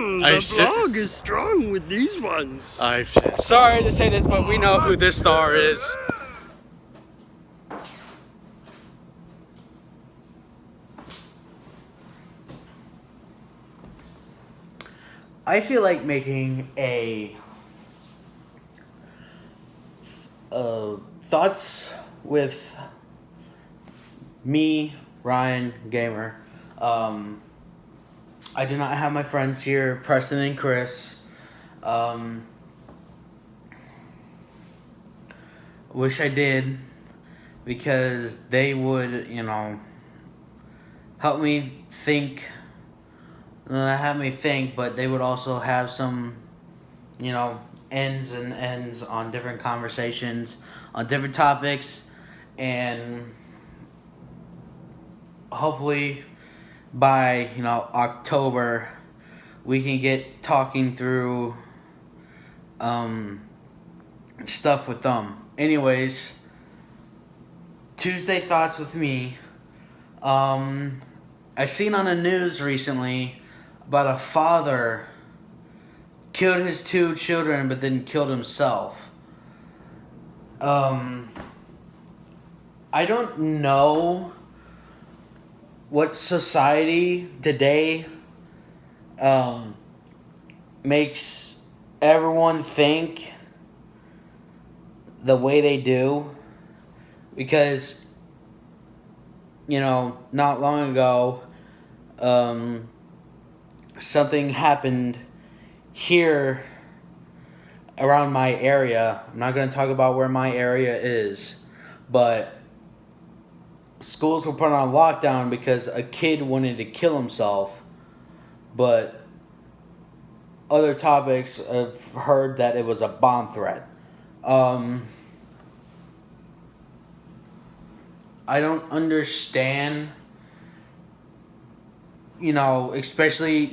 The blog is strong with these ones. I'm sorry to say this, but we know who this star is. I feel like making a thoughts with me, Ryan Gamer. I do not have my friends here, Preston and Chris. Wish I did, because they would, help me think. Have me think, but they would also have some, ends and ends on different conversations, on different topics, and hopefully by, October, we can get talking through stuff with them. Anyways, Tuesday Thoughts with me. I seen on the news recently about a father killed his 2 children but then killed himself. I don't know what society today makes everyone think the way they do, because not long ago something happened here around my area. I'm not going to talk about where my area is, but schools were put on lockdown because a kid wanted to kill himself. But other topics, I've heard that it was a bomb threat. I don't understand, especially,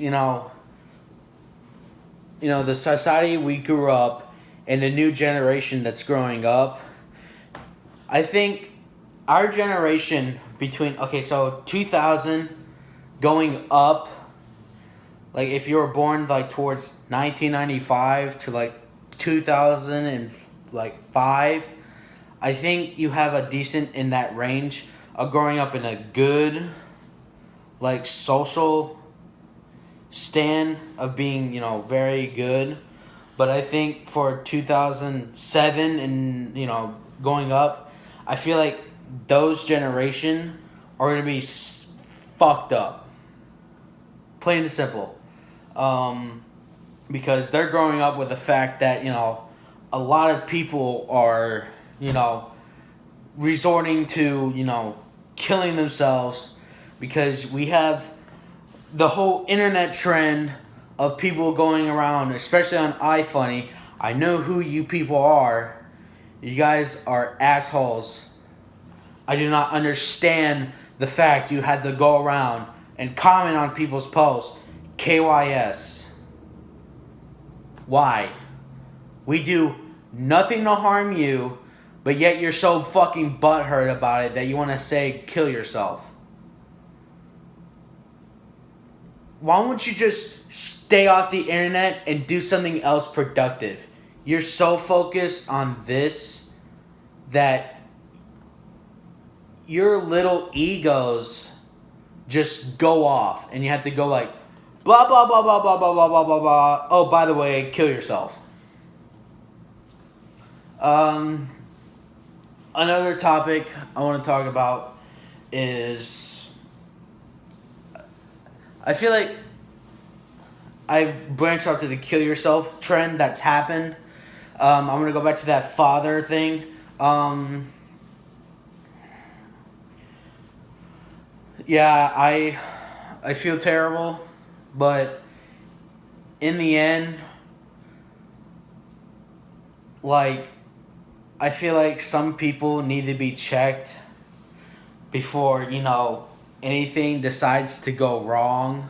the society we grew up and the new generation that's growing up. I think our generation so 2000 going up, like if you were born like towards 1995 to like 2005, I think you have a decent in that range of growing up in a good, like, social stand of being, very good. But I think for 2007 and, going up, I feel like those generation are going to be fucked up. Plain and simple. Because they're growing up with the fact that, a lot of people are, resorting to, killing themselves, because we have the whole internet trend of people going around, especially on iFunny. I know who you people are. You guys are assholes. I do not understand the fact you had to go around and comment on people's posts. KYS. Why? We do nothing to harm you, but yet you're so fucking butthurt about it that you want to say kill yourself. Why won't you just stay off the internet and do something else productive? You're so focused on this that your little egos just go off, and you have to go like, blah, blah, blah, blah, blah, blah, blah, blah, blah, blah. Oh, by the way, kill yourself. Another topic I want to talk about is, I feel like I've branched out to the kill yourself trend that's happened. I'm going to go back to that father thing. Yeah, I feel terrible, but in the end, like, I feel like some people need to be checked before, anything decides to go wrong.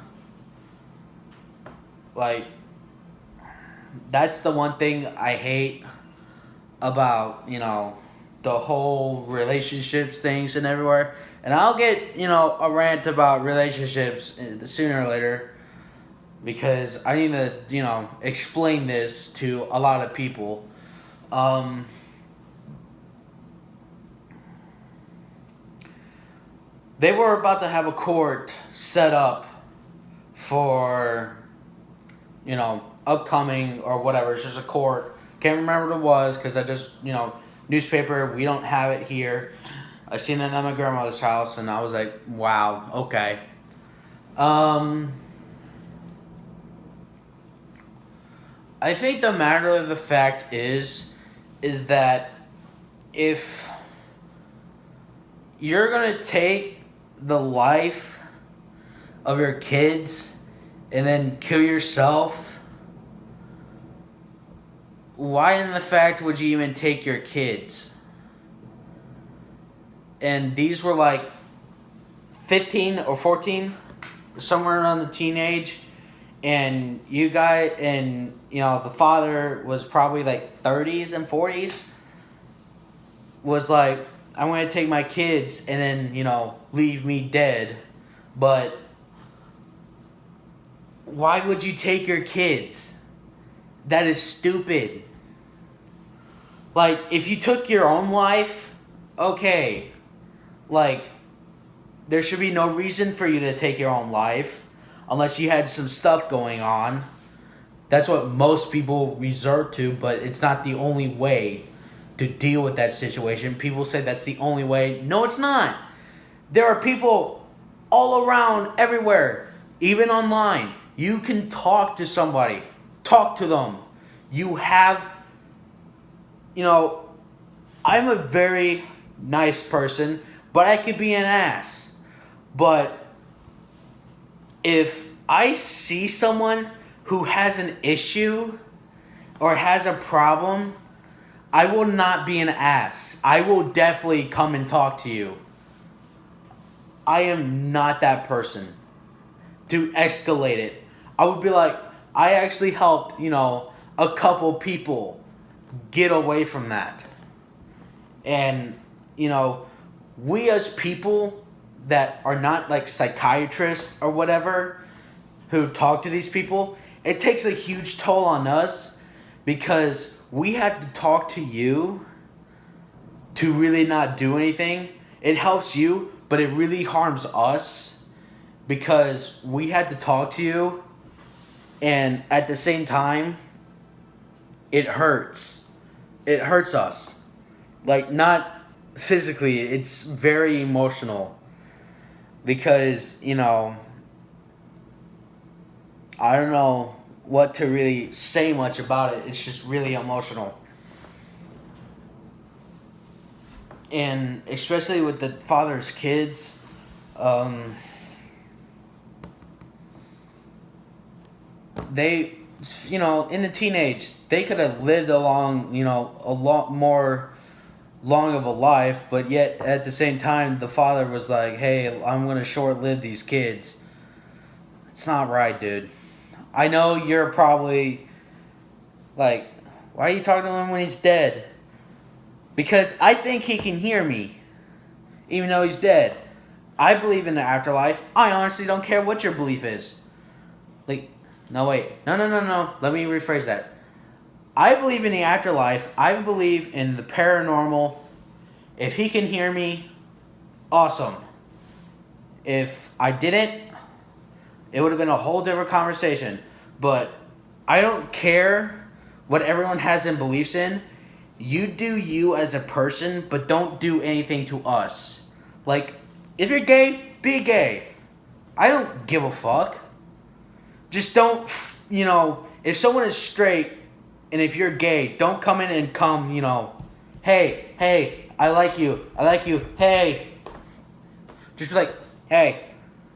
Like, that's the one thing I hate about, the whole relationships things and everywhere. And I'll get, a rant about relationships sooner or later. because I need to, explain this to a lot of people. They were about to have a court set up for, upcoming or whatever. It's just a court. Can't remember what it was because I just, newspaper. We don't have it here. I seen it at my grandmother's house, and I was like, wow, okay. I think the matter of the fact is that if you're going to take the life of your kids and then kill yourself, why in the fact would you even take your kids? And these were like 15 or 14, somewhere around the teenage. And you guys, and the father was probably like 30s and 40s, was like, I'm going to take my kids and then, leave me dead. But why would you take your kids? That is stupid. Like, if you took your own life, okay. Like, there should be no reason for you to take your own life unless you had some stuff going on. That's what most people resort to, but it's not the only way to deal with that situation. People say that's the only way. No, it's not. There are people all around, everywhere, even online. You can talk to somebody. Talk to them. You have, I'm a very nice person, but I could be an ass. But if I see someone who has an issue or has a problem, I will not be an ass. I will definitely come and talk to you. I am not that person to escalate it. I would be like, I actually helped, a couple people get away from that. And, we as people that are not like psychiatrists or whatever who talk to these people, it takes a huge toll on us because we had to talk to you to really not do anything. It helps you, but it really harms us because we had to talk to you, and at the same time, it hurts. It hurts us. Like, not physically, it's very emotional because, I don't know what to really say much about it. It's just really emotional. And especially with the father's kids, they, in the teenage, they could have lived a lot more long of a life, but yet at the same time, the father was like, hey, I'm going to short-live these kids. It's not right, dude. I know you're probably like, why are you talking to him when he's dead? Because I think he can hear me, even though he's dead. I believe in the afterlife. I honestly don't care what your belief is. Like, no, wait. No. Let me rephrase that. I believe in the afterlife. I believe in the paranormal. If he can hear me, awesome. If I didn't, it would have been a whole different conversation. But I don't care what everyone has and beliefs in. You do you as a person, but don't do anything to us. Like, if you're gay, be gay. I don't give a fuck. Just don't, if someone is straight, and if you're gay, don't come in and come, hey, I like you, hey. Just be like, hey,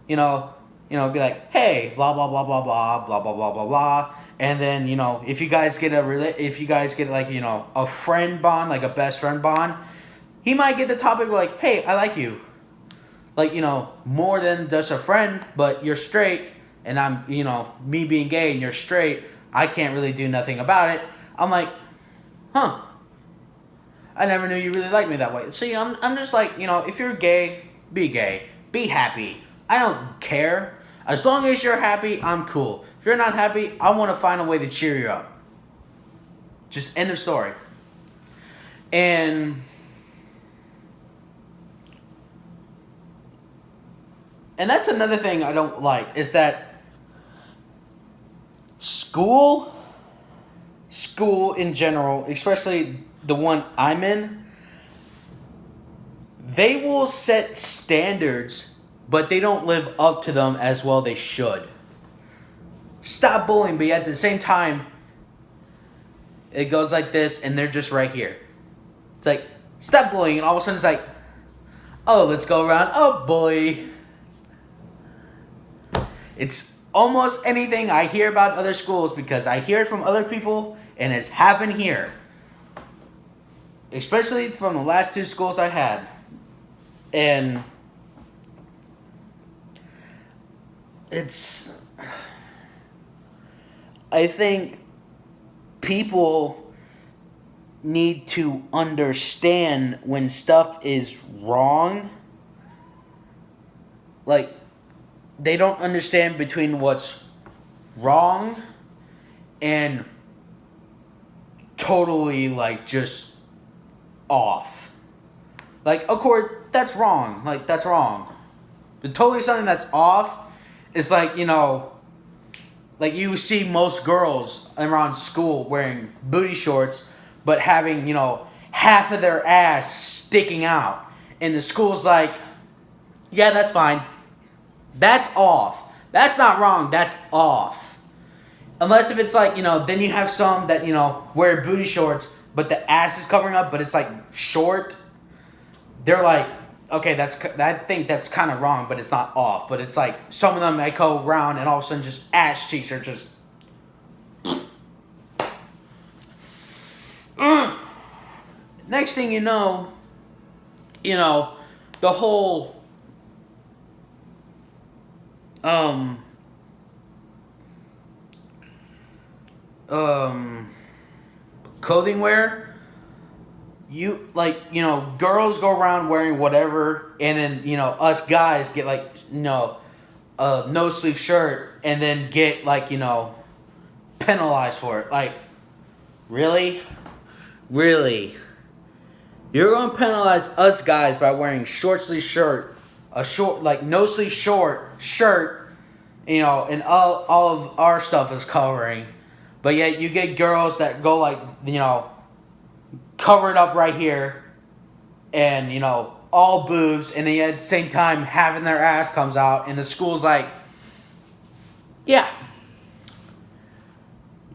be like, hey, blah, blah, blah, blah, blah, blah, blah, blah, blah, blah. And then, if you guys get like, a friend bond, like a best friend bond, he might get the topic like, hey, I like you. Like, more than just a friend, but you're straight, and I'm, me being gay and you're straight, I can't really do nothing about it. I'm like, huh. I never knew you really liked me that way. See, I'm just like, if you're gay, be happy. I don't care. As long as you're happy, I'm cool. If If you're not happy, I want to find a way to cheer you up. Just end of story. And that's another thing I don't like, is that school in general, especially the one I'm in, they will set standards, but they don't live up to them as well they should. Stop bullying, but at the same time, it goes like this, and they're just right here. It's like, stop bullying, and all of a sudden it's like, oh, let's go around, oh, bully. It's almost anything I hear about other schools, because I hear it from other people, and it's happened here. Especially from the last 2 schools I had. And I think people need to understand when stuff is wrong. Like, they don't understand between what's wrong and totally, like, just off. Like, of course, that's wrong. Like, that's wrong. But totally something that's off is like, like you see most girls around school wearing booty shorts, but having, half of their ass sticking out. And the school's like, yeah, that's fine. That's off. That's not wrong. That's off. Unless if it's like, then you have some that, wear booty shorts, but the ass is covering up, but it's like short. They're like, okay, I think that's kind of wrong, but it's not off. But it's like, some of them, I go around and all of a sudden just ass cheeks are just... Next thing you know, the whole... clothing wear, girls go around wearing whatever, and then, us guys get like, a no sleeve shirt, and then get like, penalized for it. Like, really? Really? You're going to penalize us guys by wearing short sleeve shirt, a short, like, no sleeve short shirt, and all of our stuff is covering. But yet you get girls that go like, covered up right here, and, all boobs, and then at the same time having their ass comes out, and the school's like, yeah,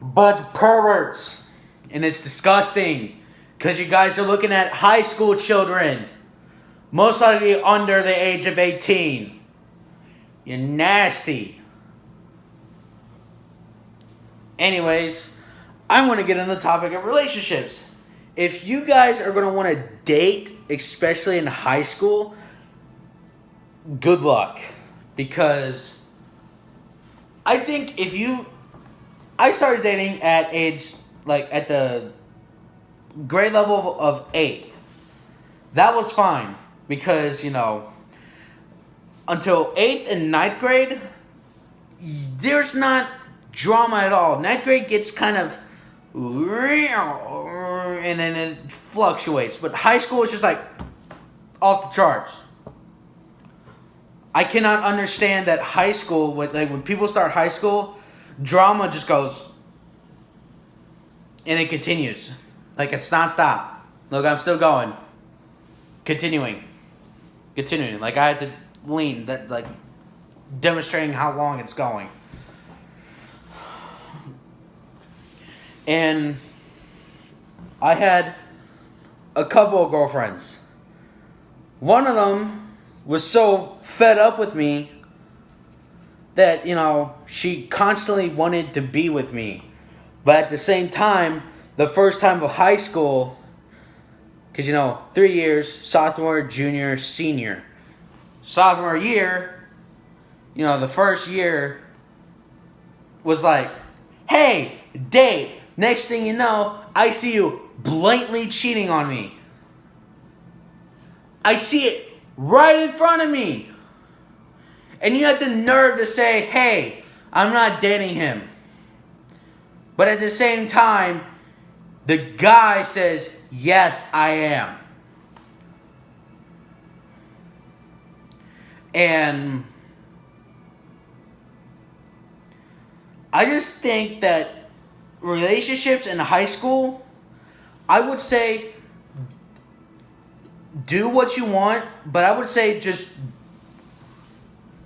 but perverts. And it's disgusting, because you guys are looking at high school children, most likely under the age of 18. You're nasty. Anyways, I want to get on the topic of relationships. If you guys are going to want to date, especially in high school, good luck. Because I think I started dating at age, like, at the grade level of 8th. That was fine. Because, until 8th and 9th grade, there's not drama at all. 9th grade gets kind of, and then it fluctuates. But high school is just like off the charts. I cannot understand that high school, when people start high school, drama just goes, and it continues. Like, it's nonstop. Look, I'm still going. Continuing. Like, I had to lean, like, demonstrating how long it's going. And I had a couple of girlfriends. One of them was so fed up with me that, she constantly wanted to be with me. But at the same time, the first time of high school, because, 3 years, sophomore, junior, senior. Sophomore year, the first year was like, hey, date. Next thing you know, I see you blatantly cheating on me. I see it right in front of me. And you have the nerve to say, hey, I'm not dating him. But at the same time, the guy says, yes, I am. And I just think that relationships in high school, I would say do what you want, but I would say just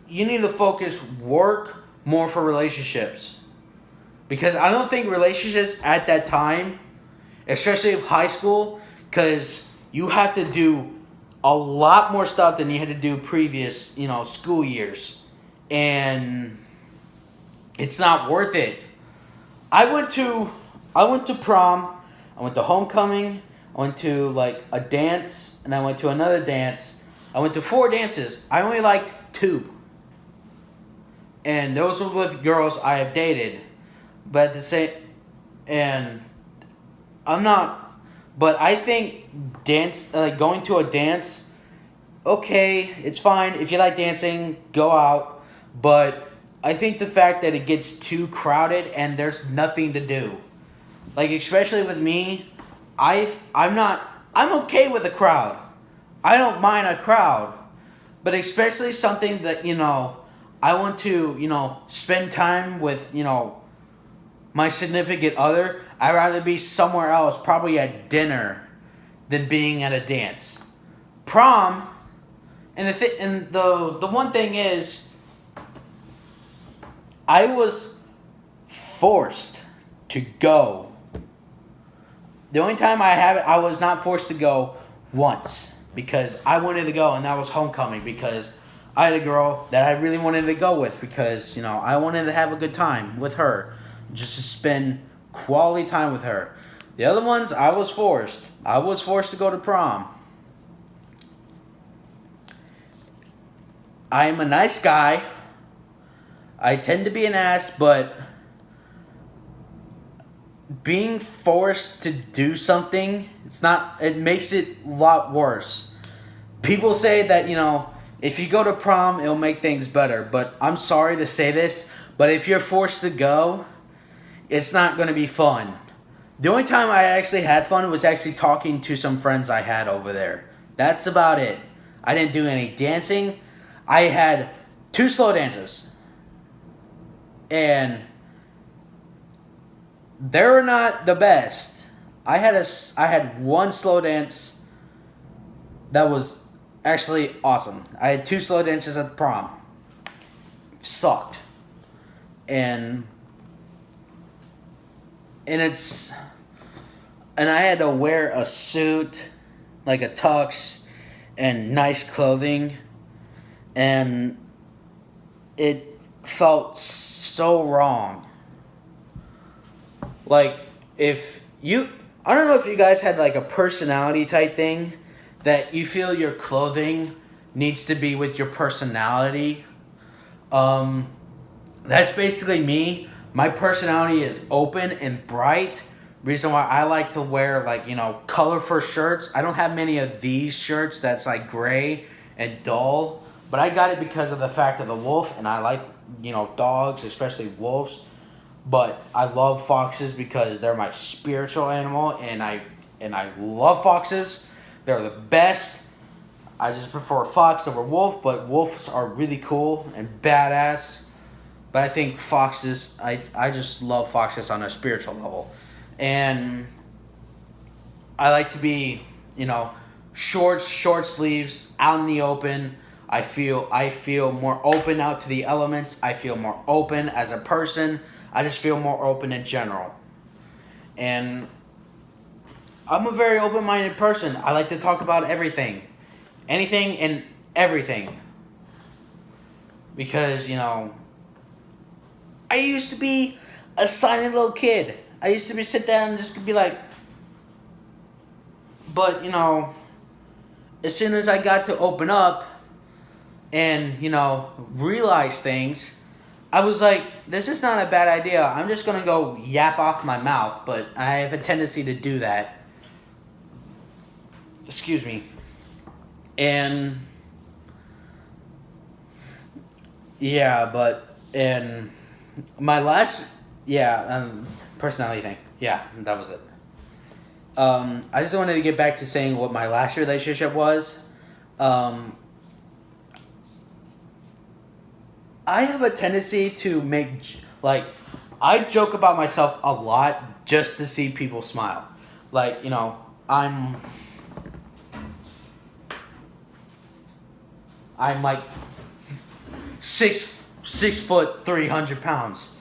you need to focus work more for relationships. Because I don't think relationships at that time, especially of high school, because you have to do a lot more stuff than you had to do previous, school years. And it's not worth it. I went to prom, I went to homecoming, I went to like a dance, and I went to another dance. I went to 4 dances. I only liked 2. And those were with girls I have dated. But at the same, and I'm not, but I think going to a dance, okay, it's fine. If you like dancing, go out. But I think the fact that it gets too crowded and there's nothing to do. Like, especially with me, I'm okay with a crowd. I don't mind a crowd. But especially something that, I want to, spend time with, my significant other. I'd rather be somewhere else, probably at dinner, than being at a dance. Prom, and the one thing is, I was forced to go. The only time I was not forced to go once because I wanted to go, and that was homecoming because I had a girl that I really wanted to go with because, I wanted to have a good time with her. Just to spend quality time with her. The other ones, I was forced. I was forced to go to prom. I am a nice guy. I tend to be an ass, but being forced to do something, it makes it a lot worse. People say that, if you go to prom, it'll make things better. But I'm sorry to say this, but if you're forced to go, it's not going to be fun. The only time I actually had fun was actually talking to some friends I had over there. That's about it. I didn't do any dancing. I had 2 slow dances. And they were not the best. I had 1 slow dance that was actually awesome. I had 2 slow dances at the prom. Sucked. And I had to wear a suit, like a tux, and nice clothing, and it felt so wrong. Like, I don't know if you guys had like a personality type thing, that you feel your clothing needs to be with your personality. That's basically me. My personality is open and bright. Reason why I like to wear colorful shirts. I don't have many of these shirts that's like gray and dull. But I got it because of the fact of the wolf. And I like, dogs, especially wolves. But I love foxes because they're my spiritual animal. And I love foxes. They're the best. I just prefer fox over wolf. But wolves are really cool and badass. But I think foxes, I just love foxes on a spiritual level. And I like to be, short sleeves, out in the open. I feel more open out to the elements. I feel more open as a person. I just feel more open in general. And I'm a very open-minded person. I like to talk about everything. Anything and everything. Because, I used to be a silent little kid. I used to sit down and just be like, but, as soon as I got to open up and, realize things, I was like, this is not a bad idea. I'm just going to go yap off my mouth, but I have a tendency to do that. Excuse me. And, yeah, and my last, personality thing. Yeah, that was it. I just wanted to get back to saying what my last relationship was. I have a tendency to I joke about myself a lot just to see people smile. Like, I'm like 6 foot 300 pounds.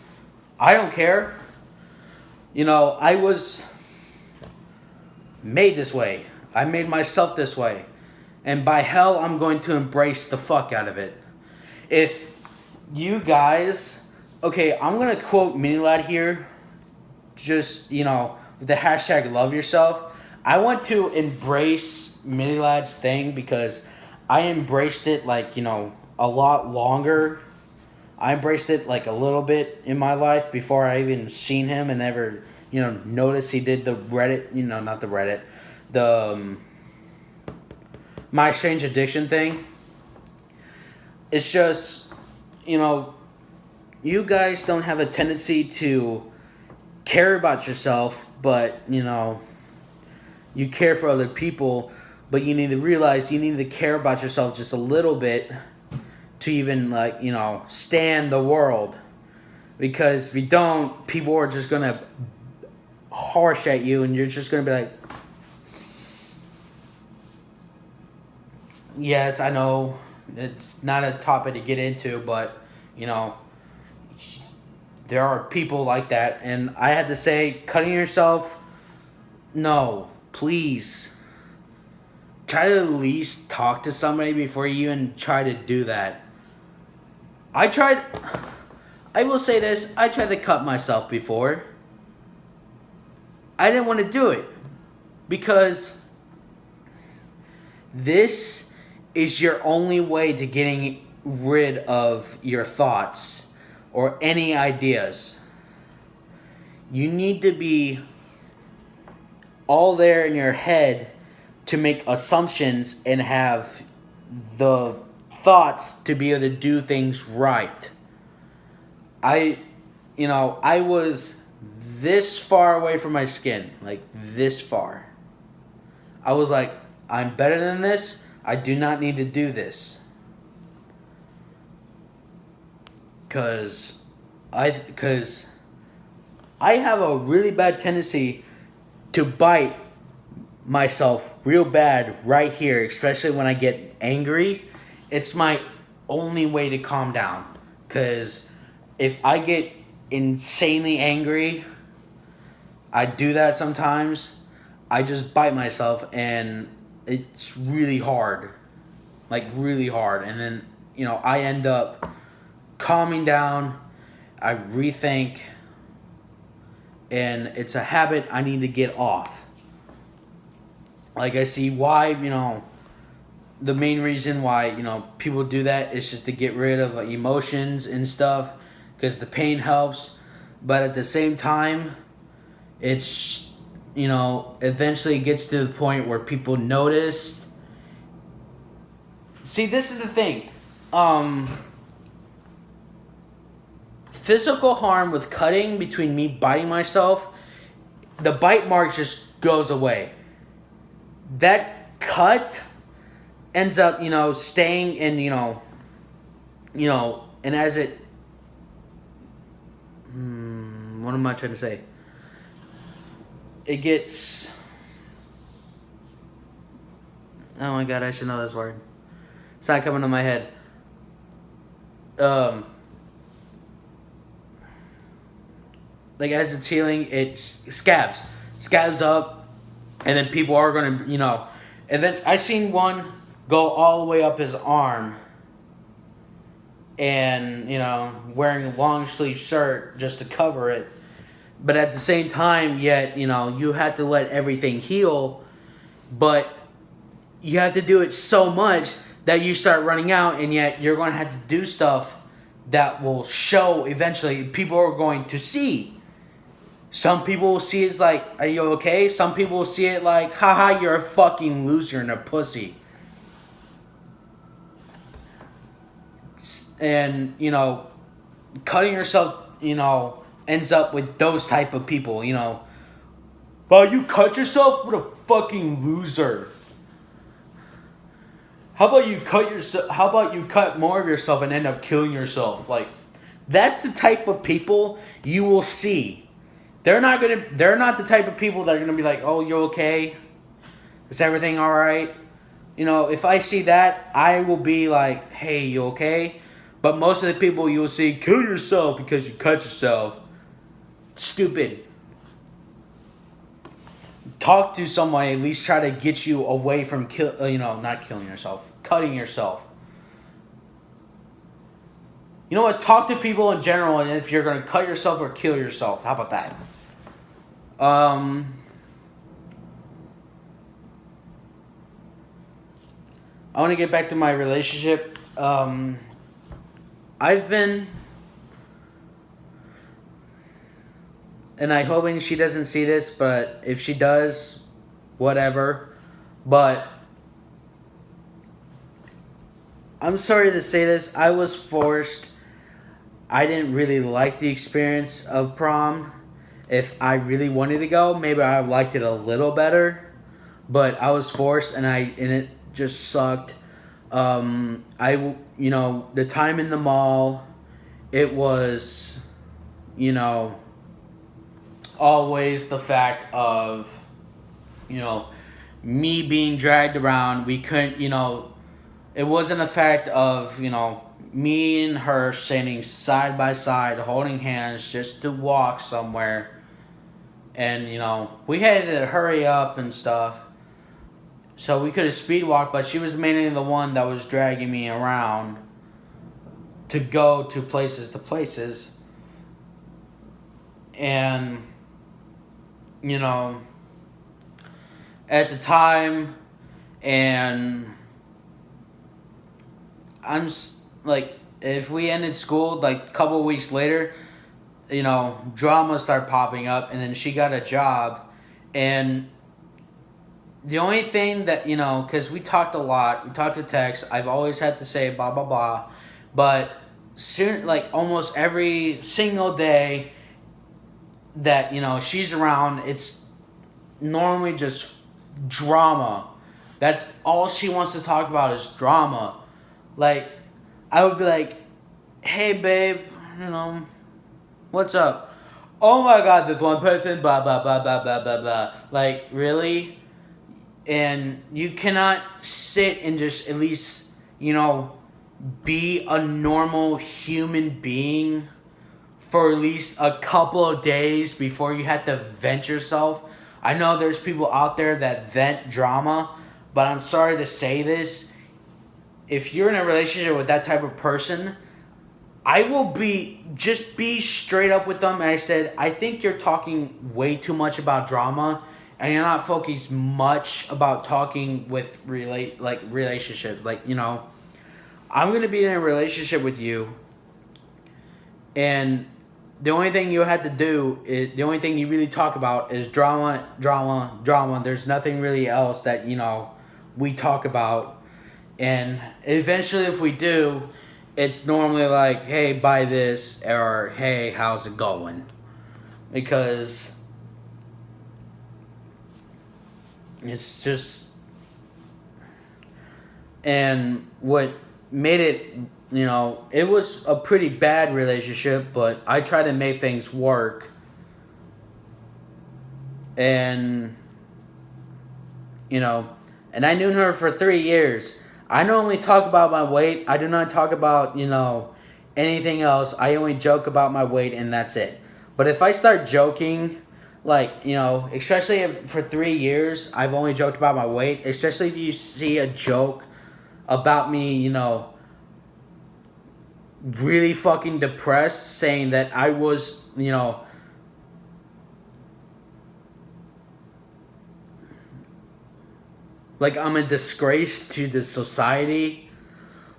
I don't care. I was made this way. I made myself this way. And by hell, I'm going to embrace the fuck out of it. If you guys, okay, I'm going to quote Mini Lad here, just, with the hashtag love yourself. I want to embrace Mini Lad's thing because I embraced it a lot longer. I embraced it a little bit in my life before I even seen him and ever, noticed he did the Reddit, not the Reddit, the My Strange Addiction thing. It's just, you guys don't have a tendency to care about yourself, but, you care for other people, but you need to realize you need to care about yourself just a little bit to even, stand the world. Because if you don't, people are just going to harsh at you, and you're just going to be like, yes, I know it's not a topic to get into, but, there are people like that. And I had to say, cutting yourself, no, please. Try to at least talk to somebody before you even try to do that. I will say this, I tried to cut myself before. I didn't want to do it because this is your only way to getting rid of your thoughts or any ideas. You need to be all there in your head to make assumptions and have the thoughts to be able to do things right. I was this far away from my skin, like this far. I was like, I'm better than this. I do not need to do this. Cause I have a really bad tendency to bite myself real bad right here, especially when I get angry. It's my only way to calm down. Cause if I get insanely angry, I do that sometimes. I just bite myself and it's really hard. Like really hard. And then, I end up calming down. I rethink. And it's a habit I need to get off. Like I see why, the main reason why, people do that is just to get rid of emotions and stuff. Because the pain helps. But at the same time, it's, eventually gets to the point where people notice. See, this is the thing. Physical harm with cutting between me biting myself, the bite mark just goes away. That cut ends up, staying in, and as it, what am I trying to say? It gets, oh my god, I should know this word. It's not coming to my head. Like as it's healing, it scabs up, and then people are gonna, and then I seen one go all the way up his arm, and wearing a long sleeve shirt just to cover it, but at the same time, yet you have to let everything heal, but you have to do it so much that you start running out, and yet you're going to have to do stuff that will show eventually. People are going to see. Some people will see it as like, are you okay? Some people will see it like, haha, you're a fucking loser and a pussy. And, cutting yourself ends up with those type of people, Well, you cut yourself? What a fucking loser. How about you cut more of yourself and end up killing yourself? Like, that's the type of people you will see. They're not the type of people that are gonna be like, oh, you okay? Is everything alright? If I see that, I will be like, hey, you okay? But most of the people you'll see, kill yourself because you cut yourself. Stupid. Talk to someone, at least try to get you away from not killing yourself, cutting yourself. You know what? Talk to people in general, and if you're gonna cut yourself or kill yourself, how about that? I want to get back to my relationship. I've been, and I'm hoping she doesn't see this, but if she does, whatever. But I'm sorry to say this, I was forced. I didn't really like the experience of prom. If I really wanted to go, maybe I would have liked it a little better. But I was forced, and it just sucked. The time in the mall, it was, always the fact of, me being dragged around. We couldn't, it wasn't a fact of, me and her standing side by side, holding hands just to walk somewhere. And, we had to hurry up and stuff. So we could have speed walked, but she was mainly the one that was dragging me around to go to places. And, at the time, and I'm like, if we ended school, like, a couple of weeks later, drama started popping up, and then she got a job, and the only thing that, because we talked a lot, we talked to text, I've always had to say blah, blah, blah, but soon, like, almost every single day that, she's around, it's normally just drama. That's all she wants to talk about is drama. Like, I would be like, hey, babe, what's up? Oh my God, this one person, blah, blah, blah, blah, blah, blah, blah. Like, really? And you cannot sit and just at least, be a normal human being for at least a couple of days before you have to vent yourself. I know there's people out there that vent drama, but I'm sorry to say this. If you're in a relationship with that type of person, I will be straight up with them. And I said, I think you're talking way too much about drama, and you're not focused much about talking with relationships. Like, I'm going to be in a relationship with you, and the only thing you had to do is, the only thing you really talk about is drama, drama, drama. There's nothing really else that, we talk about. And eventually, if we do, it's normally like, hey, buy this, or hey, how's it going? Because it's just, and what made it, it was a pretty bad relationship, but I tried to make things work. And, and I knew her for 3 years. I normally talk about my weight. I do not talk about, anything else. I only joke about my weight, and that's it. But if I start joking, like, especially if for 3 years, I've only joked about my weight, especially if you see a joke about me, really fucking depressed, saying that I was, like I'm a disgrace to the society,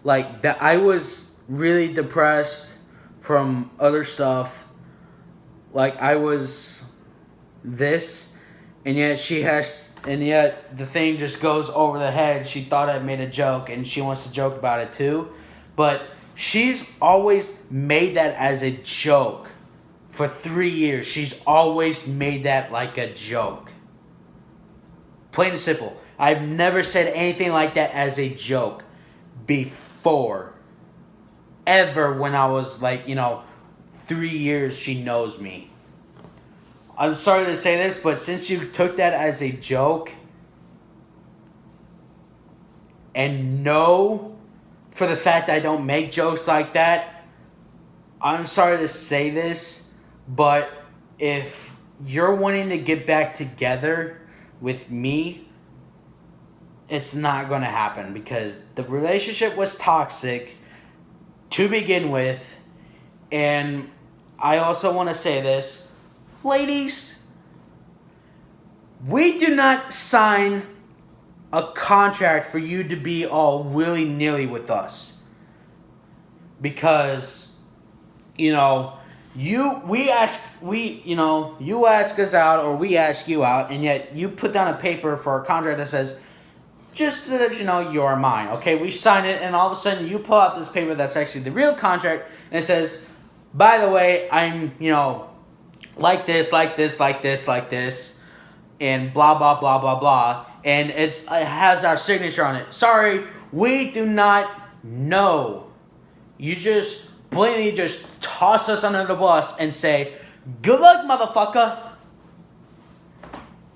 like that I was really depressed from other stuff, like I was this, and yet the thing just goes over the head. She thought I made a joke, and she wants to joke about it too, but she's always made that as a joke. for 3 years, she's always made that like a joke. Plain and simple. I've never said anything like that as a joke before. Ever when I was like, 3 years she knows me. I'm sorry to say this, but since you took that as a joke and know for the fact I don't make jokes like that, I'm sorry to say this, but if you're wanting to get back together with me, it's not going to happen because the relationship was toxic to begin with. And I also want to say this, ladies, we do not sign a contract for you to be all willy-nilly with us. Because, you ask us out or we ask you out, and yet you put down a paper for a contract that says, just so that you know, you're mine. Okay, we sign it, and all of a sudden you pull out this paper that's actually the real contract, and it says, by the way, I'm, like this, and blah, blah, blah, blah, blah. And it has our signature on it. Sorry, we do not know. You just blatantly just toss us under the bus and say, good luck, motherfucker.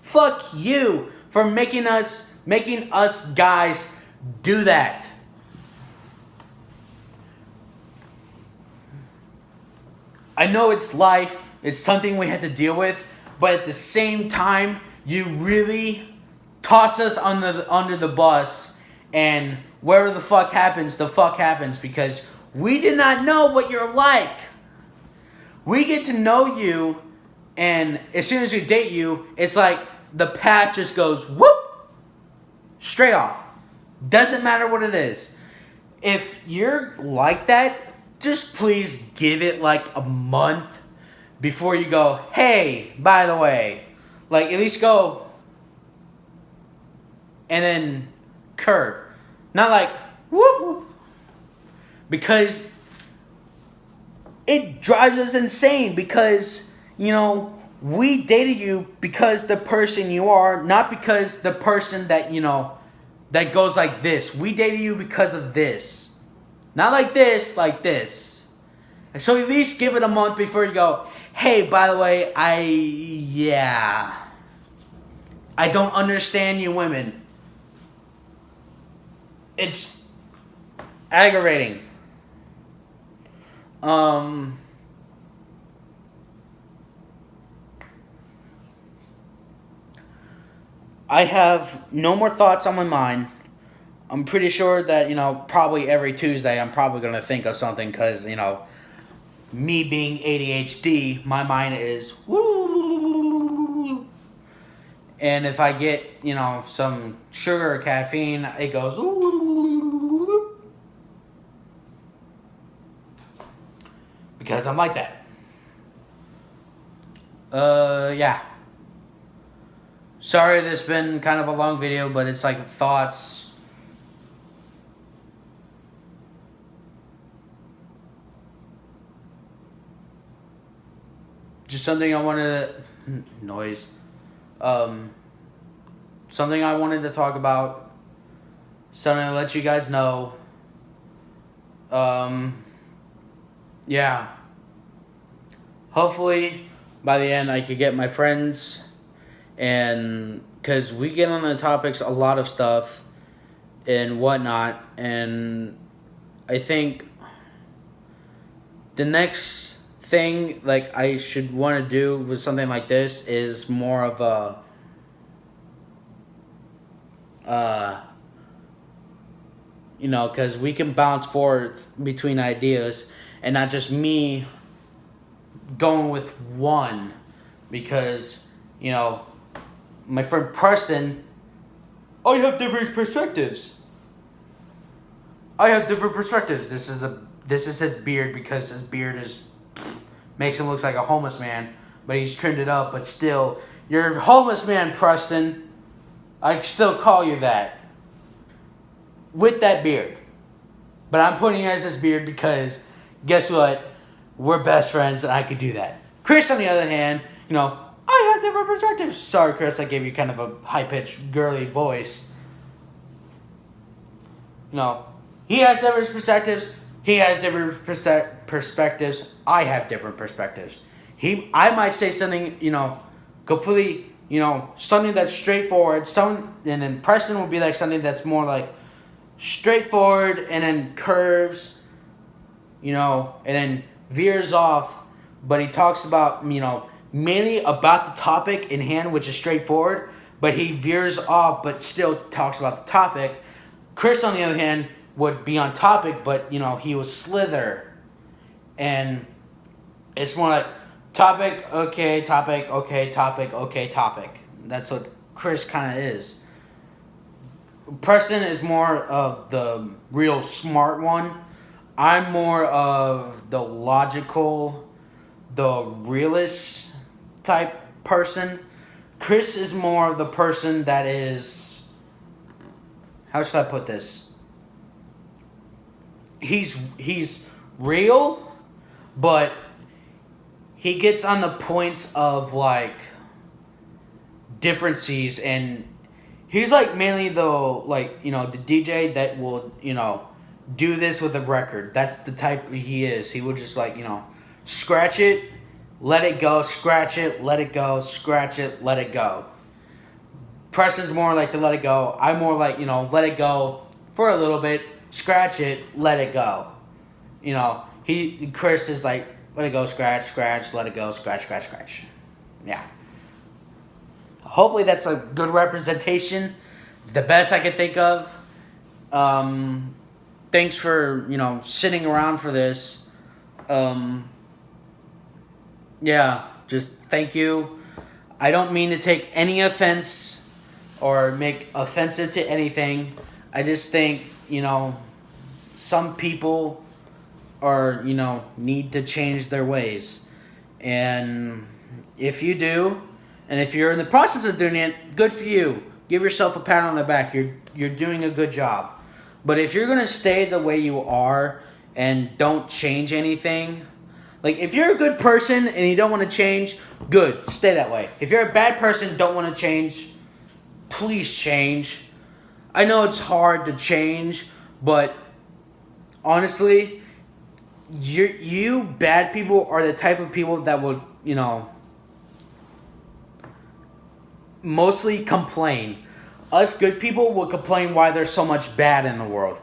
Fuck you for making us guys do that. I know it's life, it's something we had to deal with, but at the same time, you really toss us under the bus, and wherever the fuck happens, because we did not know what you're like. We get to know you, and as soon as we date you, it's like the path just goes whoop, straight off. Doesn't matter what it is. If you're like that, just please give it like a month before you go, hey, by the way. Like, at least go and then curve. Not like, whoop, whoop. Because it drives us insane because, we dated you because the person you are, not because the person that, that goes like this. We dated you because of this. Not like this, like this. And so at least give it a month before you go, hey, by the way, I don't understand you women. It's aggravating. I have no more thoughts on my mind. I'm pretty sure that, probably every Tuesday I'm probably going to think of something because, me being ADHD, my mind is woo. And if I get, some sugar or caffeine, it goes woo. Because I'm like that. Yeah. Sorry this has been kind of a long video, but it's like thoughts. Just something I wanted to... Noise. Something I wanted to talk about. Something to let you guys know. Yeah. Hopefully, by the end, I could get my friends. And... Because we get on the topics a lot of stuff. And whatnot. And... I think... The next... thing like I should want to do with something like this is more of a because we can bounce forward between ideas and not just me going with one, because my friend Preston, I have different perspectives. This is his beard, because his beard makes him look like a homeless man, but he's trimmed it up. But still, you're a homeless man, Preston. I still call you that. With that beard. But I'm putting you as this beard because, guess what? We're best friends and I could do that. Chris, on the other hand, I have different perspectives. Sorry, Chris, I gave you kind of a high-pitched, girly voice. He has different perspectives. He has different perspectives. I have different perspectives. I might say something, completely, something that's straightforward. And then Preston will be like something that's more like straightforward and then curves, and then veers off. But he talks about, mainly about the topic in hand, which is straightforward. But he veers off, but still talks about the topic. Chris, on the other hand, would be on topic, but, he was slither. And it's more like topic, okay, topic, okay, topic, okay, topic. That's what Chris kind of is. Preston is more of the real smart one. I'm more of the logical, the realist type person. Chris is more of the person that is, how should I put this? He's real, but he gets on the points of like differences, and he's like mainly the the DJ that will do this with a record. That's the type he is. He will just scratch it, let it go, scratch it, let it go, scratch it, let it go. Preston's more like the let it go. I'm more like let it go for a little bit. Scratch it, let it go. Chris is like, let it go, scratch, scratch, let it go, scratch, scratch, scratch. Yeah. Hopefully that's a good representation. It's the best I could think of. Thanks for, sitting around for this. Yeah, just thank you. I don't mean to take any offense or make offensive to anything. I just think, some people are, need to change their ways. And if you do, and if you're in the process of doing it, good for you. Give yourself a pat on the back. You're doing a good job. But if you're going to stay the way you are and don't change anything, like if you're a good person and you don't want to change, good, stay that way. If you're a bad person, don't want to change, please change. I know it's hard to change, but honestly, you bad people are the type of people that would, mostly complain. Us good people would complain why there's so much bad in the world.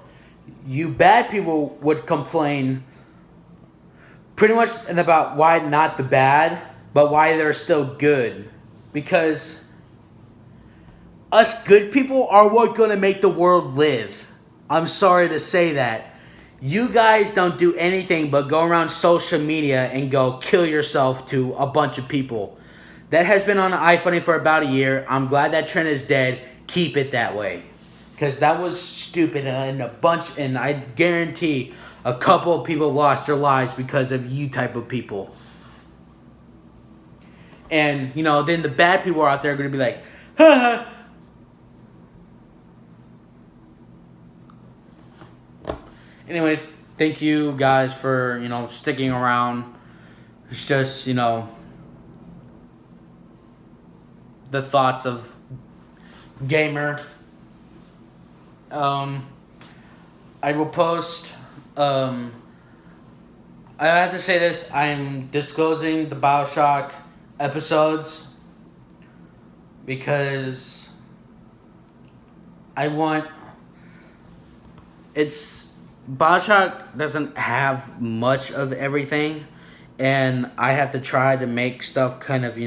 You bad people would complain pretty much about why not the bad, but why they're still good. Because us good people are what's going to make the world live. I'm sorry to say that. You guys don't do anything but go around social media and go kill yourself to a bunch of people. That has been on iFunny for about a year. I'm glad that trend is dead. Keep it that way. Because that was stupid, and I guarantee a couple of people lost their lives because of you type of people. And, then the bad people are out there going to be like, ha. Anyways, thank you guys for, sticking around. It's just, the thoughts of gamer. I will post, I have to say this, I'm disclosing the BioShock episodes because BioShock doesn't have much of everything, and I have to try to make stuff kind of,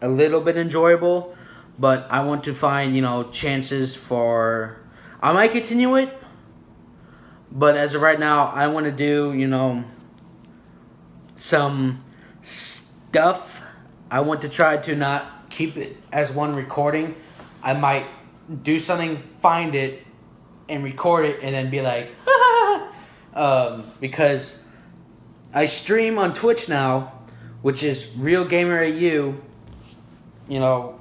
a little bit enjoyable, but I want to find, chances for, I might continue it, but as of right now, I want to do, some stuff. I want to try to not keep it as one recording. I might do something, find it, and record it, and then be like, because I stream on Twitch now, which is Real Gamer at You.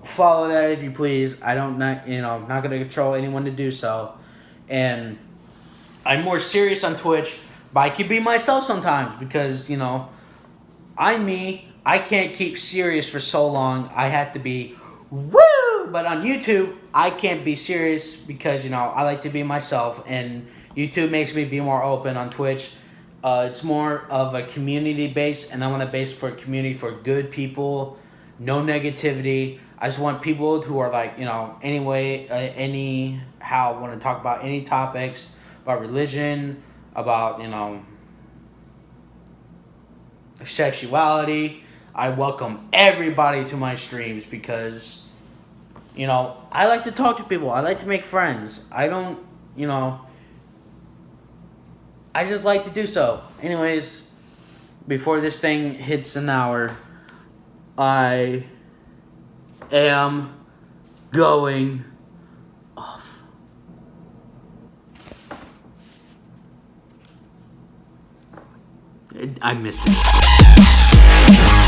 Follow that if you please. I'm not going to control anyone to do so. And I'm more serious on Twitch, but I can be myself sometimes because, I'm me. I can't keep serious for so long. I have to be woo. But on YouTube, I can't be serious because, you know, I like to be myself. And YouTube makes me be more open. On Twitch, it's more of a community base. And I want to base for a community for good people. No negativity. I just want people who are like, you know, anyhow, want to talk about any topics, about religion, about, you know, sexuality. I welcome everybody to my streams because, you know, I like to talk to people. I like to make friends. I don't, you know, I just like to do so. Anyways, before this thing hits an hour, I am going off. I missed it.